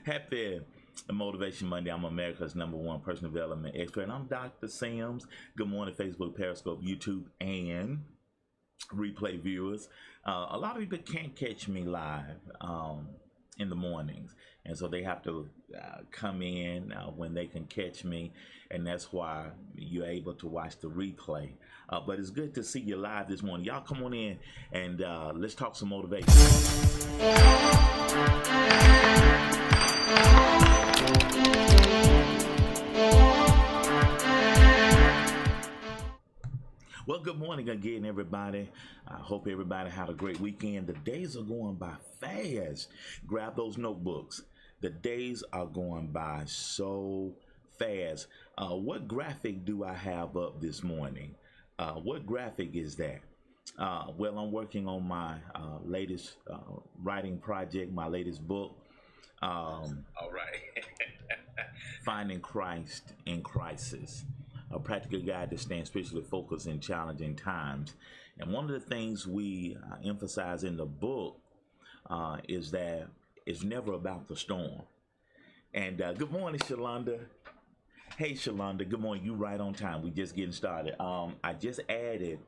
Happy Motivation Monday. I'm America's #1 personal development expert. And I'm Dr. Sims. Good morning, Facebook, Periscope, YouTube, and replay viewers. A lot of people can't catch me live in the mornings, and so they have to come in when they can catch me, and that's why you're able to watch the replay. But it's good to see you live this morning. Y'all come on in and let's talk some motivation. Well, good morning again, everybody. I hope everybody had a great weekend. The days are going by fast. Grab those notebooks. The days are going by so fast. What graphic do I have up this morning? What graphic is that? Well, I'm working on my latest writing project, my latest book. All right. Finding Christ in Crisis. A practical guide to staying spiritually focused in challenging times. And one of the things we emphasize in the book is that it's never about the storm. And good morning, Shalonda. Hey, Shalonda, good morning. You right on time. We just getting started. I just added,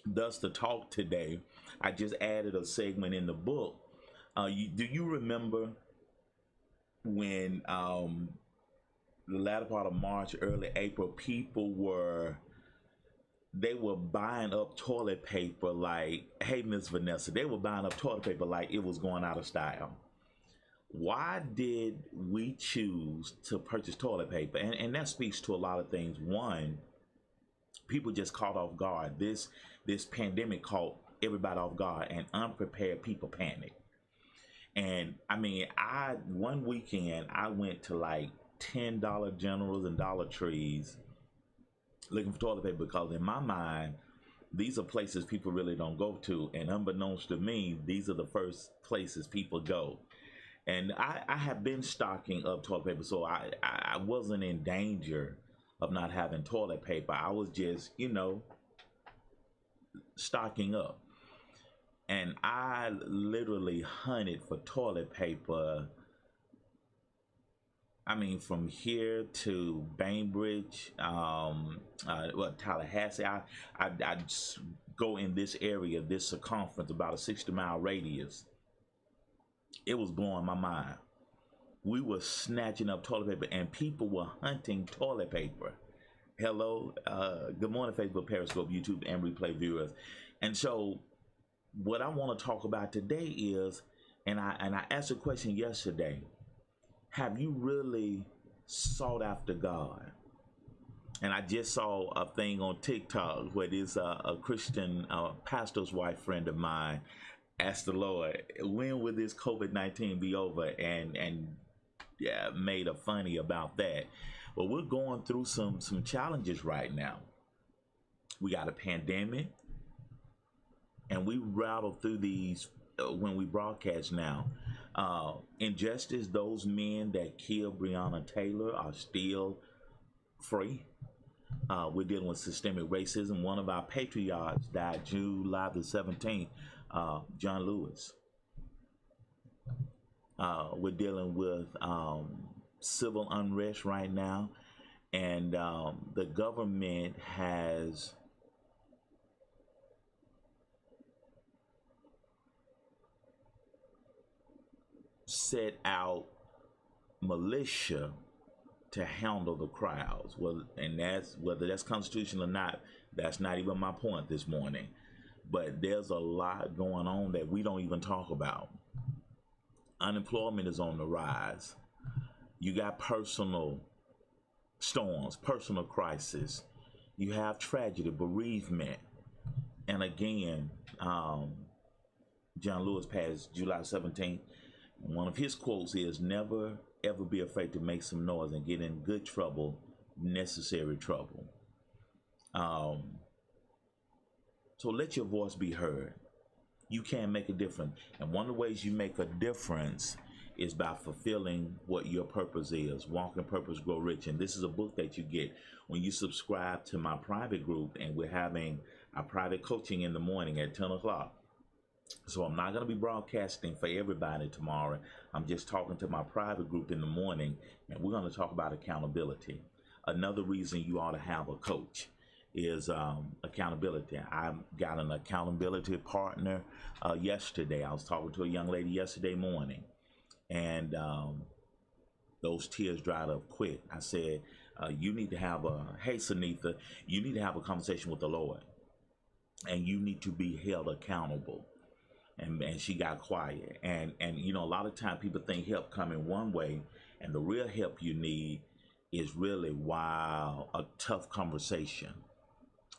thus the talk today, I just added a segment in the book. Do you remember when the latter part of March, early April, people were buying up toilet paper like, hey, Miss Vanessa, they were buying up toilet paper like it was going out of style. Why did we choose to purchase toilet paper? And that speaks to a lot of things. One, people just caught off guard. This pandemic caught everybody off guard, and unprepared people panic. And I mean, one weekend I went to like $10 Generals and Dollar Trees looking for toilet paper, because in my mind, these are places people really don't go to, and unbeknownst to me, these are the first places people go. And I have been stocking up toilet paper, so I wasn't in danger of not having toilet paper. I was just, stocking up. And I literally hunted for toilet paper. I mean, from here to Bainbridge, Tallahassee, I go in this area, this circumference, about a 60-mile radius. It was blowing my mind. We were snatching up toilet paper, and people were hunting toilet paper. Hello, good morning, Facebook, Periscope, YouTube, and replay viewers. And so, what I want to talk about today is, and I asked a question yesterday. Have you really sought after God? And I just saw a thing on TikTok where there's a Christian pastor's wife friend of mine asked the Lord, when will this COVID-19 be over? And made a funny about that. But we're going through some challenges right now. We got a pandemic, and we rattle through these when we broadcast now. Injustice, those men that killed Breonna Taylor are still free. We're dealing with systemic racism. One of our patriarchs died July the 17th, John Lewis. We're dealing with civil unrest right now, and the government has set out militia to handle the crowds. Well, and that's, whether that's constitutional or not, that's not even my point this morning. But there's a lot going on that we don't even talk about. Unemployment is on the rise. You got personal storms, personal crisis. You have tragedy, bereavement. And again, John Lewis passed July 17th. One of his quotes is, never ever be afraid to make some noise and get in good trouble, necessary trouble. So let your voice be heard. You can make a difference. And one of the ways you make a difference is by fulfilling what your purpose is. Walk in Purpose, Grow Rich. And this is a book that you get when you subscribe to my private group, and we're having our private coaching in the morning at 10 o'clock. So I'm not going to be broadcasting for everybody tomorrow. I'm just talking to my private group in the morning, and we're going to talk about accountability. Another reason you ought to have a coach is accountability. I got an accountability partner yesterday. I was talking to a young lady yesterday morning, and those tears dried up quick. I said, you need to have hey, Sunitha, you need to have a conversation with the Lord, and you need to be held accountable. And she got quiet. And you know, a lot of time people think help come in one way, and the real help you need is really, wow, a tough conversation.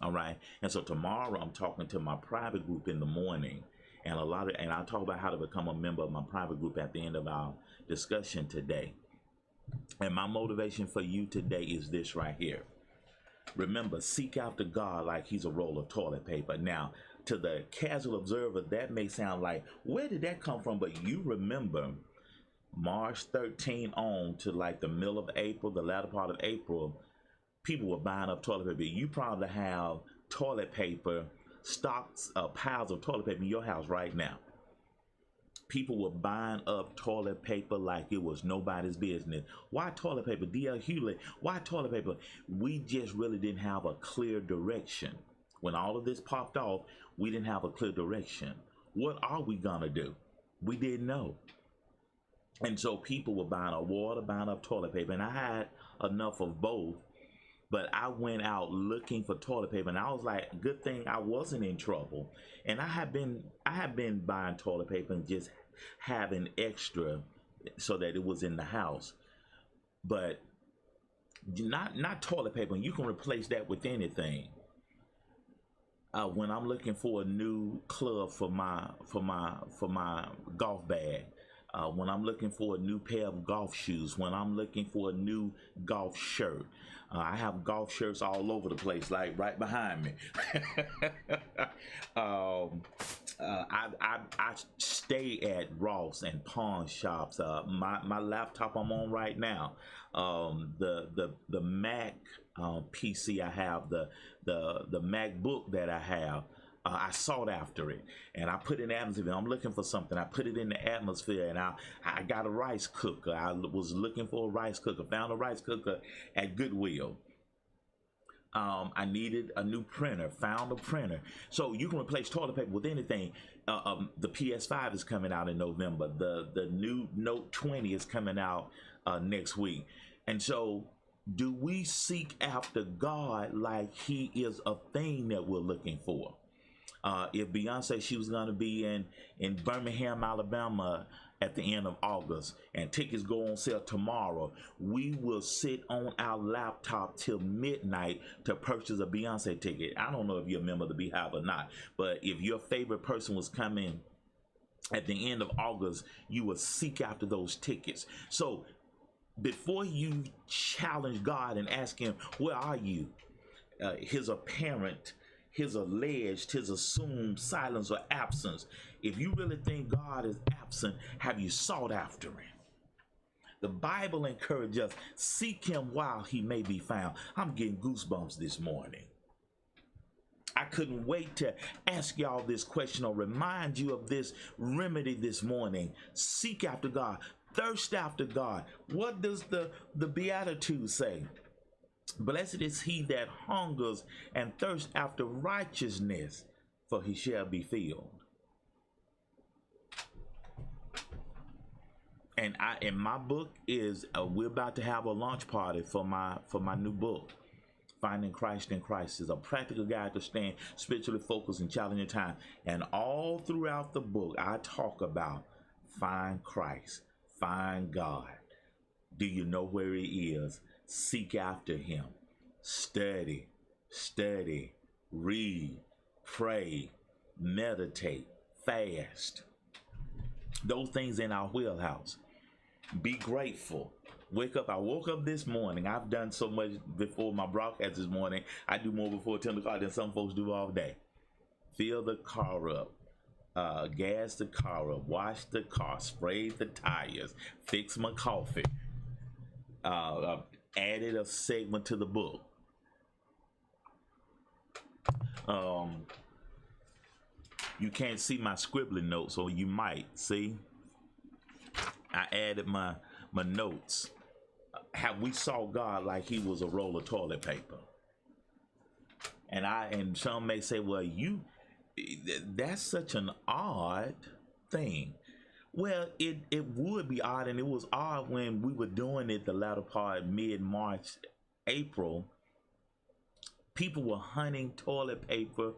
All right. And so tomorrow I'm talking to my private group in the morning, and I'll talk about how to become a member of my private group at the end of our discussion today. And my motivation for you today is this right here. Remember, seek after God like he's a roll of toilet paper. Now, to the casual observer, that may sound like, where did that come from? But you remember March 13 on to like the middle of April, the latter part of April, people were buying up toilet paper. You probably have toilet paper, stocks, piles of toilet paper in your house right now. People were buying up toilet paper like it was nobody's business. Why toilet paper? D.L. Hewlett, why toilet paper? We just really didn't have a clear direction. When all of this popped off, we didn't have a clear direction. What are we gonna do? We didn't know. And so people were buying up water, buying up toilet paper, and I had enough of both. But I went out looking for toilet paper, and I was like, good thing I wasn't in trouble. And I had been buying toilet paper and just having extra so that it was in the house. But not toilet paper. You can replace that with anything. When I'm looking for a new club for my golf bag, when I'm looking for a new pair of golf shoes, when I'm looking for a new golf shirt, I have golf shirts all over the place, like right behind me. I stay at Ross and pawn shops. My laptop I'm on right now, the Mac PC I have, the MacBook that I have, I sought after it, and I put it in the atmosphere. I'm looking for something. I put it in the atmosphere, and I got a rice cooker. I was looking for a rice cooker. Found a rice cooker at Goodwill. I needed a new printer. Found a printer. So you can replace toilet paper with anything. The PS5 is coming out in November. The new Note 20 is coming out next week. And so, do we seek after God like he is a thing that we're looking for? If Beyonce, she was going to be in Birmingham, Alabama at the end of August, and tickets go on sale tomorrow, we will sit on our laptop till midnight to purchase a Beyonce ticket. I don't know if you're a member of the Beehive or not, but if your favorite person was coming at the end of August, you will seek after those tickets. So before you challenge God and ask him, where are you? His apparent, his alleged, his assumed silence or absence. If you really think God is absent, have you sought after him? The Bible encourages us, seek him while he may be found. I'm getting goosebumps this morning. I couldn't wait to ask y'all this question or remind you of this remedy this morning. Seek after God. Thirst after God. What does the Beatitudes say? Blessed is he that hungers and thirsts after righteousness, for he shall be filled. And in my book is we're about to have a launch party for my new book, Finding Christ in Christ. Is a practical guide to staying spiritually focused in challenging time. And all throughout the book, I talk about find Christ, find God. Do you know where he is? Seek after him. Study, read, pray, meditate, fast. Those things in our wheelhouse. Be grateful. Wake up. I woke up this morning. I've done so much before my broadcast this morning. I do more before 10 o'clock than some folks do all day. Fill the car up. Gas the car up. Wash the car. Spray the tires. Fix my coffee. Added a segment to the book. You can't see my scribbling notes, or you might see. I added my notes. How we saw God like he was a roll of toilet paper. And some may say, well, that's such an odd thing. Well, it would be odd, and it was odd when we were doing it the latter part, mid-March, April. People were hunting toilet paper.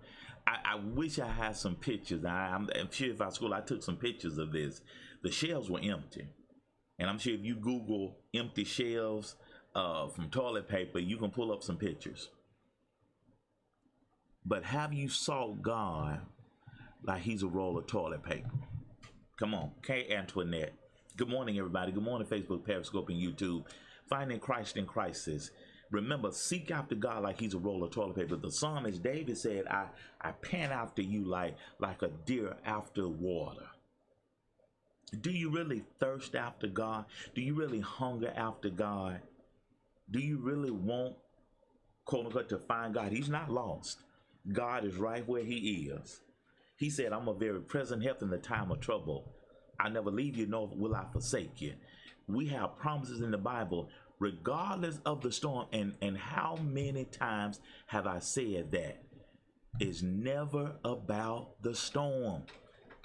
I wish I had some pictures. I'm sure if I scroll, I took some pictures of this. The shelves were empty. And I'm sure if you Google empty shelves from toilet paper, you can pull up some pictures. But have you saw God like he's a roll of toilet paper? Come on, K. Antoinette. Good morning, everybody. Good morning, Facebook, Periscope, and YouTube. Finding Christ in Crisis. Remember, seek after God like he's a roll of toilet paper. The psalmist David said, I pant after you like a deer after water. Do you really thirst after God? Do you really hunger after God? Do you really want, quote unquote, to find God? He's not lost. God is right where he is. He said, I'm a very present help in the time of trouble. I never leave you, nor will I forsake you. We have promises in the Bible, regardless of the storm. And how many times have I said that? It's never about the storm.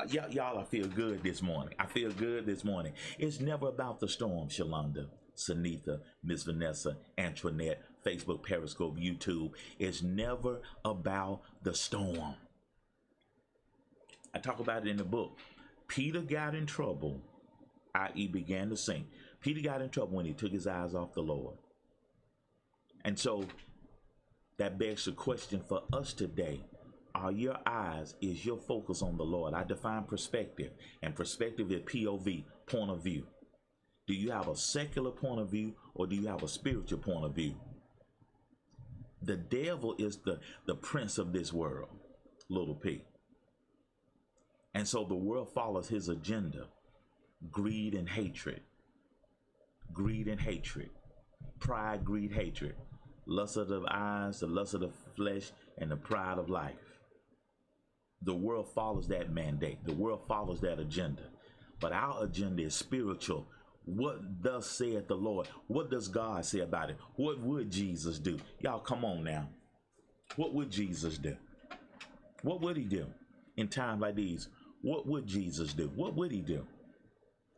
Y'all, I feel good this morning. I feel good this morning. It's never about the storm, Shalonda, Sunitha, Miss Vanessa, Antoinette, Facebook, Periscope, YouTube. It's never about the storm. I talk about it in the book. Peter got in trouble, i.e. began to sink. Peter got in trouble when he took his eyes off the Lord. And so that begs the question for us today. Are your eyes, is your focus on the Lord? I define perspective, and perspective is POV, point of view. Do you have a secular point of view, or do you have a spiritual point of view? The devil is the prince of this world, little p. And so the world follows his agenda. Greed and hatred. Greed and hatred. Pride, greed, hatred. Lust of the eyes, the lust of the flesh, and the pride of life. The world follows that mandate. The world follows that agenda. But our agenda is spiritual. What thus saith the Lord? What does God say about it? What would Jesus do? Y'all, come on now. What would Jesus do? What would he do in times like these? What would Jesus do? What would he do?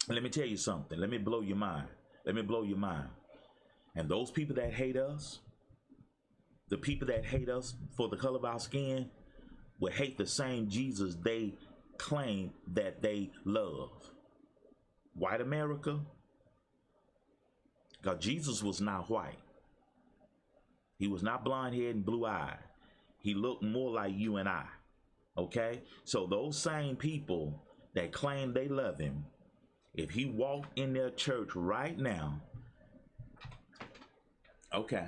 Let me tell you something. Let me blow your mind. Let me blow your mind. And those people that hate us, the people that hate us for the color of our skin, will hate the same Jesus they claim that they love. White America? God, Jesus was not white. He was not blonde-haired and blue-eyed. He looked more like you and I. Okay? So those same people that claim they love him, if he walked in their church right now, okay,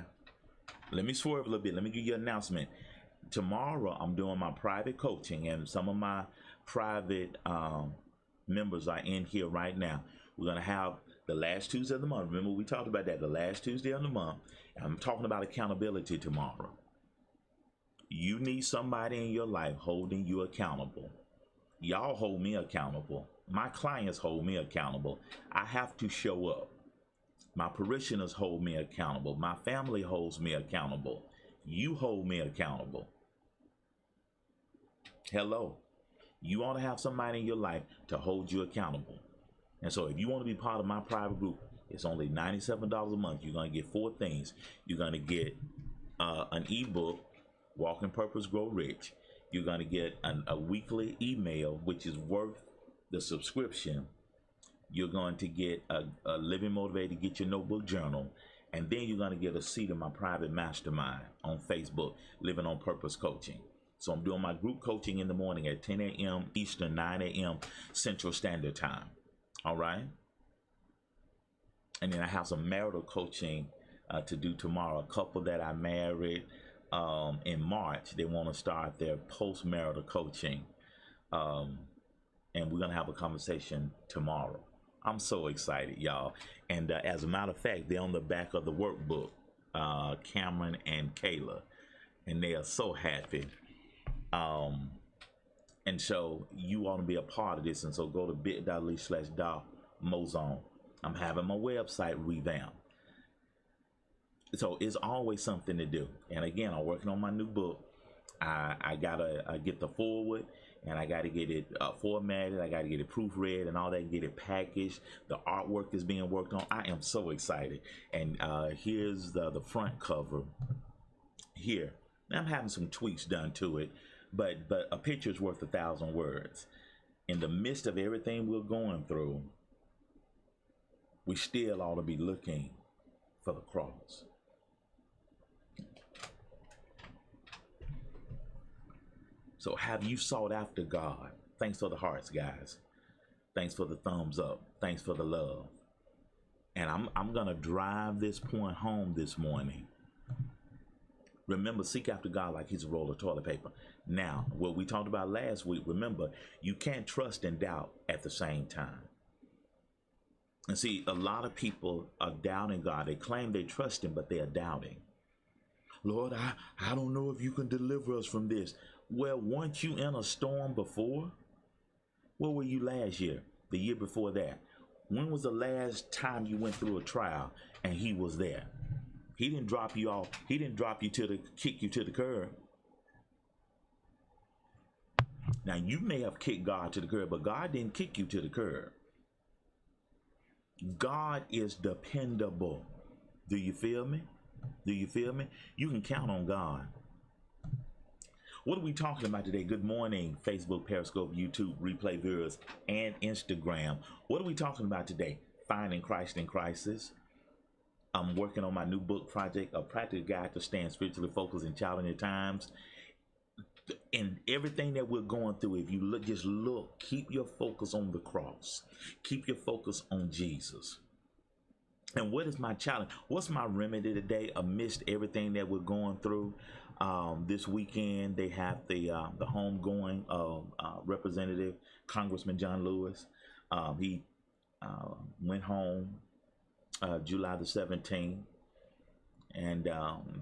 let me swerve a little bit. Let me give you an announcement. Tomorrow, I'm doing my private coaching, and some of my private members are in here right now. We're going to have the last Tuesday of the month. Remember, we talked about that, the last Tuesday of the month. I'm talking about accountability tomorrow. You need somebody in your life holding you accountable. Y'all hold me accountable. My clients hold me accountable. I have to show up. My parishioners hold me accountable. My family holds me accountable. You hold me accountable. Hello. You want to have somebody in your life to hold you accountable. And so if you want to be part of my private group, it's only $97 a month. You're going to get 4 things. You're going to get an ebook, Walk in Purpose, Grow Rich. You're going to get a weekly email, which is worth the subscription. You're going to get a Living Motivated, get your notebook journal. And then you're going to get a seat in my private mastermind on Facebook, Living on Purpose Coaching. So I'm doing my group coaching in the morning at 10 a.m. Eastern, 9 a.m. Central Standard Time. All right. And then I have some marital coaching to do tomorrow. A couple that I married in March, they want to start their post-marital coaching. And we're going to have a conversation tomorrow. I'm so excited, y'all. And as a matter of fact, they're on the back of the workbook, Cameron and Kayla. And they are so happy. And so you want to be a part of this. And so go to bit.ly/DarMozone. I'm having my website revamped. So it's always something to do. And again, I'm working on my new book. I gotta get the forward, and I gotta get it formatted. I gotta get it proofread and all that, and get it packaged. The artwork is being worked on. I am so excited. And here's the front cover here. Now, I'm having some tweaks done to it, but a picture is worth 1,000 words. In the midst of everything we're going through, we still ought to be looking for the cross. So have you sought after God? Thanks for the hearts, guys. Thanks for the thumbs up. Thanks for the love. And I'm going to drive this point home this morning. Remember, seek after God like he's a roll of toilet paper. Now, what we talked about last week, remember, you can't trust and doubt at the same time. And see, a lot of people are doubting God. They claim they trust him, but they are doubting. Lord, I don't know if you can deliver us from this. Well, weren't you in a storm before? Where were you last year? The year before that? When was the last time you went through a trial and he was there? He didn't drop you off. He didn't drop you kick you to the curb. Now, you may have kicked God to the curb, but God didn't kick you to the curb. God is dependable. Do you feel me? Do you feel me? You can count on God. What are we talking about today? Good morning, Facebook, Periscope, YouTube, replay viewers, and Instagram. What are we talking about today? Finding Christ in Crisis. I'm working on my new book project, A Practical Guide to Staying Spiritually Focused in Challenging Times. In everything that we're going through, if you look, just look, keep your focus on the cross. Keep your focus on Jesus. And what is my challenge? What's my remedy today amidst everything that we're going through? This weekend, they have the homegoing of Representative Congressman John Lewis. He went home July the 17th, and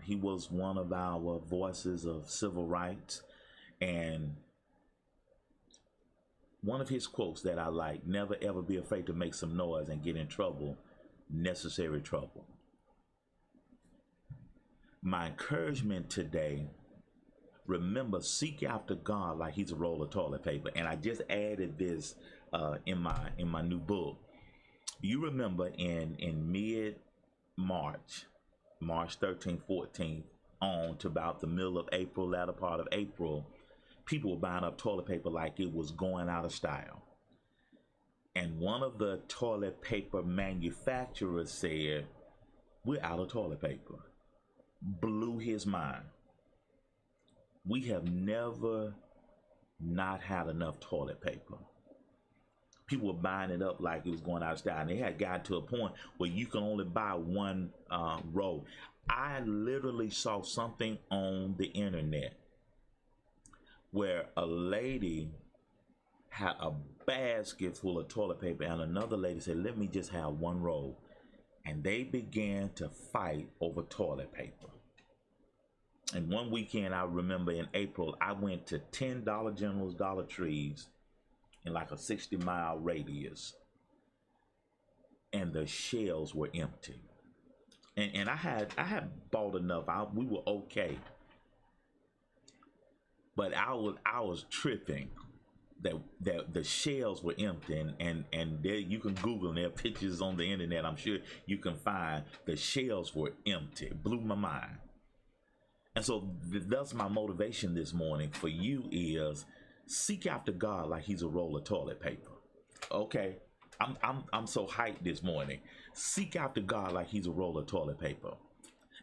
he was one of our voices of civil rights. And one of his quotes that I like, never ever be afraid to make some noise and get in trouble, necessary trouble. My encouragement today, remember, seek after God like he's a roll of toilet paper. And I just added this in my new book. You remember in mid-March, March 13th, 14th, on to about the middle of April, latter part of April, people were buying up toilet paper like it was going out of style. And one of the toilet paper manufacturers said, we're out of toilet paper. Blew his mind. We have never not had enough toilet paper. People were buying it up like it was going out of style. And they had gotten to a point where you can only buy one roll. I literally saw something on the internet where a lady had a basket full of toilet paper and another lady said, let me just have one roll. And they began to fight over toilet paper. And one weekend, I remember in April, I went to 10 Dollar Generals, Dollar Trees in like a 60-mile radius. And the shelves were empty. And I had bought enough. We were okay. But I was tripping that the shelves were empty, and there you can Google, and there are pictures on the internet. I'm sure you can find the shelves were empty. It blew my mind. And so that's my motivation this morning for you is seek after God like he's a roll of toilet paper. Okay. I'm so hyped this morning. Seek after God like he's a roll of toilet paper.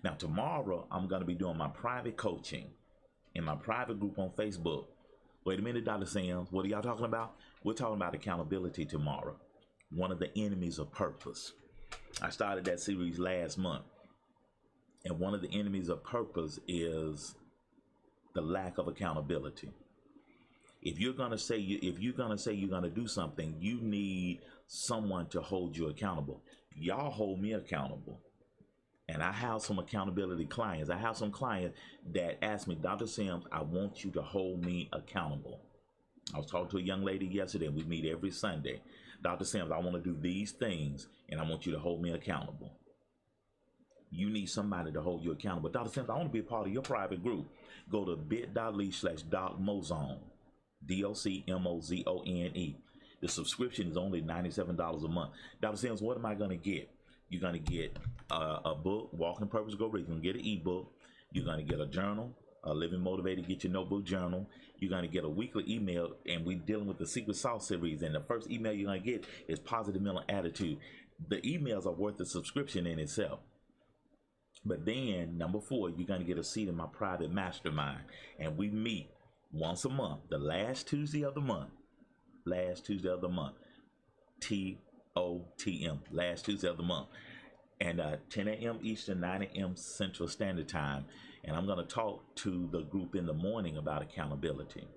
Now tomorrow I'm going to be doing my private coaching in my private group on Facebook. Wait a minute, Dr. Sims. What are y'all talking about? We're talking about accountability tomorrow. One of the enemies of purpose. I started that series last month. And one of the enemies of purpose is the lack of accountability. If you're gonna say you're gonna do something, you need someone to hold you accountable. Y'all hold me accountable. And I have some accountability clients. I have some clients that ask me, Dr. Sims, I want you to hold me accountable. I was talking to a young lady yesterday. We meet every Sunday. Dr. Sims, I want to do these things, and I want you to hold me accountable. You need somebody to hold you accountable. Dr. Sims, I want to be a part of your private group. Go to bit.ly/DocMozone, DocMozone. The subscription is only $97 a month. Dr. Sims, what am I going to get? You're going to get a book, Walking in Purpose, Go Read. You're going to get an ebook. You're going to get a journal, a Living Motivated, get your notebook journal. You're going to get a weekly email, and we're dealing with the Secret Sauce series. And the first email you're going to get is Positive Mental Attitude. The emails are worth the subscription in itself. But then, number 4, you're going to get a seat in my private mastermind. And we meet once a month, the last Tuesday of the month. Last Tuesday of the month. TOTM, last Tuesday of the month. And 10 a.m. Eastern, 9 a.m. Central Standard Time. And I'm going to talk to the group in the morning about accountability.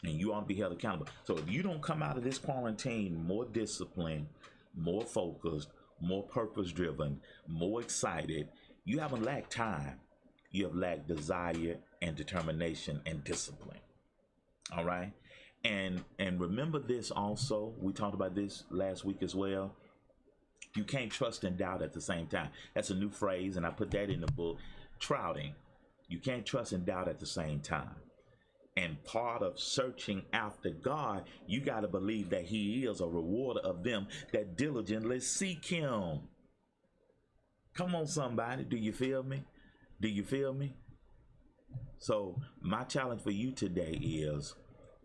And you ought to be held accountable. So if you don't come out of this quarantine more disciplined, more focused, more purpose-driven, more excited, you haven't lacked time. You have lacked desire and determination and discipline. All right? And remember this also. We talked about this last week as well. You can't trust and doubt at the same time. That's a new phrase, and I put that in the book. Trouting. You can't trust and doubt at the same time. And part of searching after God, you got to believe that he is a rewarder of them that diligently seek him. Come on, somebody. Do you feel me? Do you feel me? So my challenge for you today is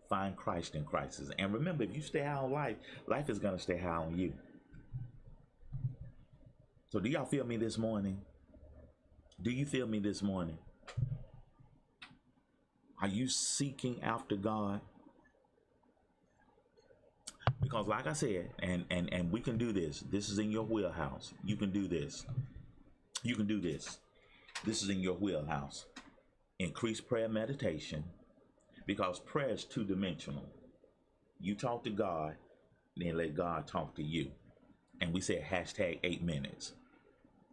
find Christ in crisis. And remember, if you stay high on life, life is going to stay high on you. So do y'all feel me this morning? Do you feel me this morning? Are you seeking after God? Because like I said, and we can do this. This is in your wheelhouse. You can do this. You can do this. This is in your wheelhouse. Increase prayer meditation, because prayer is two-dimensional. You talk to God, then let God talk to you. And we said hashtag 8 minutes.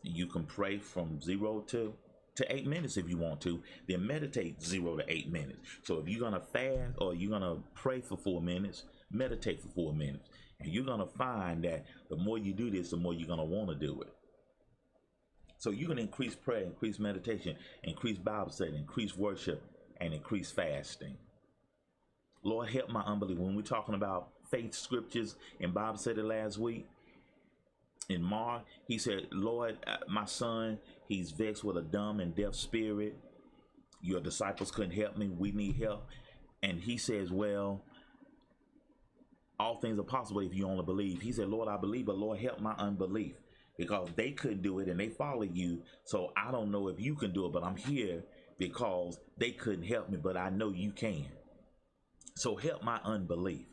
You can pray from 0 to 8 minutes if you want to, then meditate 0 to 8 minutes. So if you're going to fast or you're going to pray for 4 minutes, meditate for 4 minutes. And you're going to find that the more you do this, the more you're going to want to do it. So you can increase prayer, increase meditation, increase Bible study, increase worship, and increase fasting. Lord, help my unbelief. When we're talking about faith scriptures in Bible study last week, in Mark, he said, Lord, my son, he's vexed with a dumb and deaf spirit. Your disciples couldn't help me. We need help. And he says, well, all things are possible if you only believe. He said, Lord, I believe, but Lord, help my unbelief. Because they couldn't do it and they follow you. So I don't know if you can do it, but I'm here because they couldn't help me, but I know you can. So help my unbelief.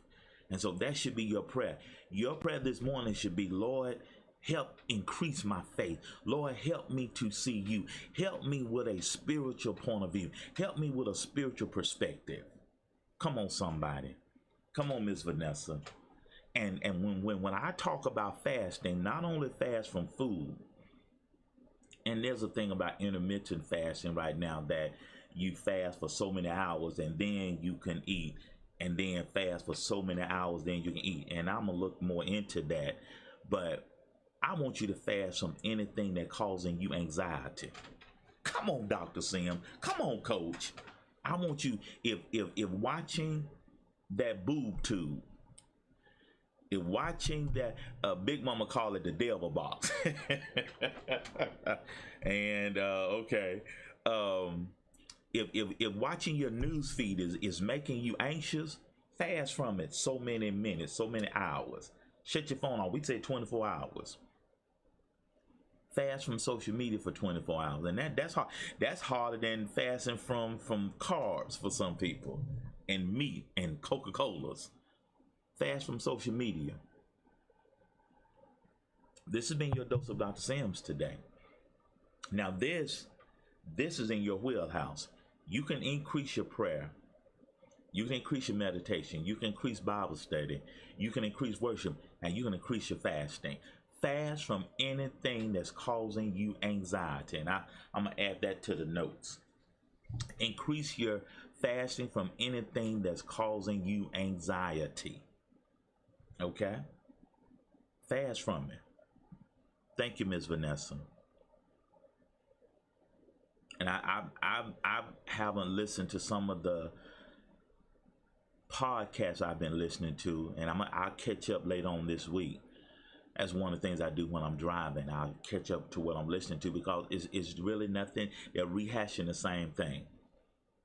And so that should be your prayer. Your prayer this morning should be, Lord, help increase my faith. Lord, help me to see you. Help me with a spiritual point of view. Help me with a spiritual perspective. Come on, somebody. Come on, Miss Vanessa. And when I talk about fasting, not only fast from food, and there's a thing about intermittent fasting right now that you fast for so many hours and then you can eat, and then fast for so many hours, then you can eat. And I'm going to look more into that. But I want you to fast from anything that's causing you anxiety. Come on, Dr. Sim. Come on, Coach. I want you, if watching that boob tube, if watching that, Big Mama call it the devil box. And, okay. If watching your news feed is making you anxious, fast from it so many minutes, so many hours. Shut your phone off. We say 24 hours. Fast from social media for 24 hours. And that's hard. That's harder than fasting from carbs for some people, and meat and Coca-Colas. Fast from social media. This has been your dose of Dr. Sims today. Now this is in your wheelhouse. You can increase your prayer. You can increase your meditation. You can increase Bible study. You can increase worship, and you can increase your fasting. Fast from anything that's causing you anxiety. And I'm going to add that to the notes. Increase your Fasting from anything that's causing you anxiety. Okay? Fast from it. Thank you, Miss Vanessa. And I haven't listened to some of the podcasts I've been listening to, and I'll catch up later on this week. That's one of the things I do when I'm driving. I'll catch up to what I'm listening to, because it's really nothing. They're rehashing the same thing.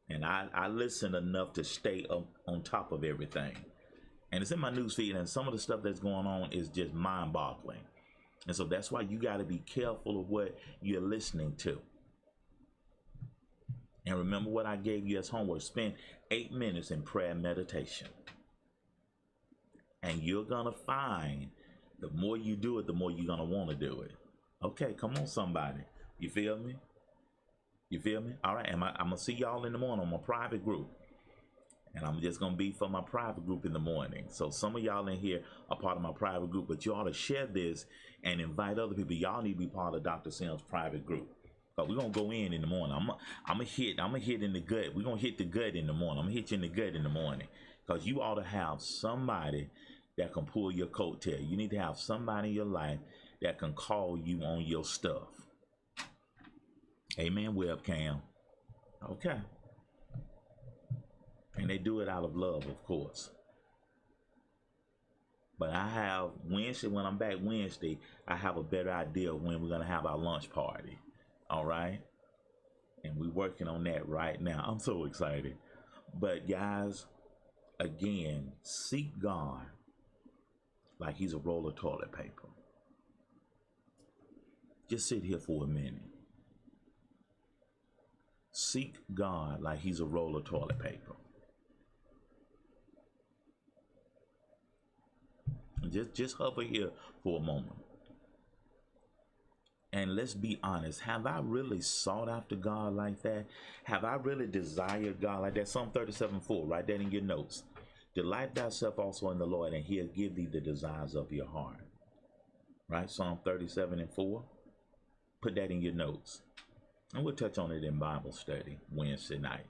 And I listen enough to stay up on top of everything. And it's in my newsfeed, and some of the stuff that's going on is just mind-boggling. And so that's why you got to be careful of what you're listening to. And remember what I gave you as homework. Spend 8 minutes in prayer and meditation. And you're going to find the more you do it, the more you're going to want to do it. Okay, come on, somebody. You feel me? You feel me? All right, I'm going to see y'all in the morning on my private group. And I'm just going to be for my private group in the morning. So some of y'all in here are part of my private group, but you ought to share this and invite other people. Y'all need to be part of Dr. Sims' private group. But we're going to go in the morning. I'm going to hit in the gut. We're going to hit the gut in the morning. I'm going to hit you in the gut in the morning. Because you ought to have somebody that can pull your coattail. You need to have somebody in your life that can call you on your stuff. Amen, webcam. Okay. And they do it out of love, of course. But I have Wednesday, when I'm back Wednesday, I have a better idea of when we're going to have our lunch party. All right? And we're working on that right now. I'm so excited. But guys, again, seek God like he's a roll of toilet paper. Just sit here for a minute. Seek God like he's a roll of toilet paper. Just hover here for a moment. And let's be honest, have I really sought after God like that? Have I really desired God like that? Psalm 37:4, write that in your notes. Delight thyself also in the Lord, and he'll give thee the desires of your heart. Right? Psalm 37:4. Put that in your notes. And we'll touch on it in Bible study Wednesday night.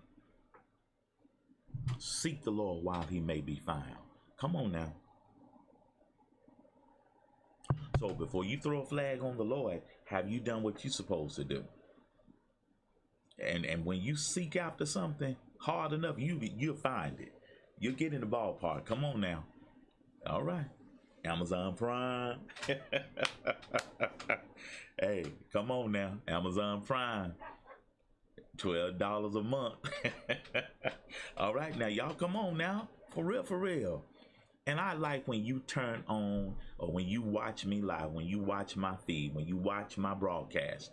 Seek the Lord while he may be found. Come on now. So before you throw a flag on the Lord, have you done what you're supposed to do? And when you seek after something hard enough, you'll find it. You'll get in the ballpark. Come on now. All right. Amazon Prime. Hey, come on now. Amazon Prime. $12 a month. All right. Now, y'all come on now. For real, for real. And I like when you turn on, or when you watch me live, when you watch my feed, when you watch my broadcast.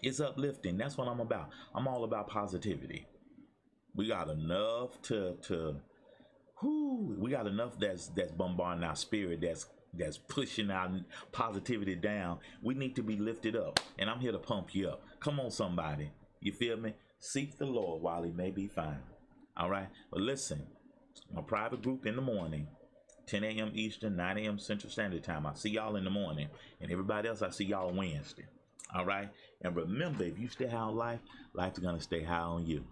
It's uplifting. That's what I'm about. I'm all about positivity. We got enough we got enough that's bombarding our spirit, that's pushing our positivity down. We need to be lifted up. And I'm here to pump you up. Come on, somebody. You feel me? Seek the Lord while he may be found. All right. But listen. My private group in the morning, 10 a.m. Eastern, 9 a.m. Central Standard Time. I see y'all in the morning. And everybody else, I see y'all Wednesday. All right? And remember, if you stay high on life, life is going to stay high on you.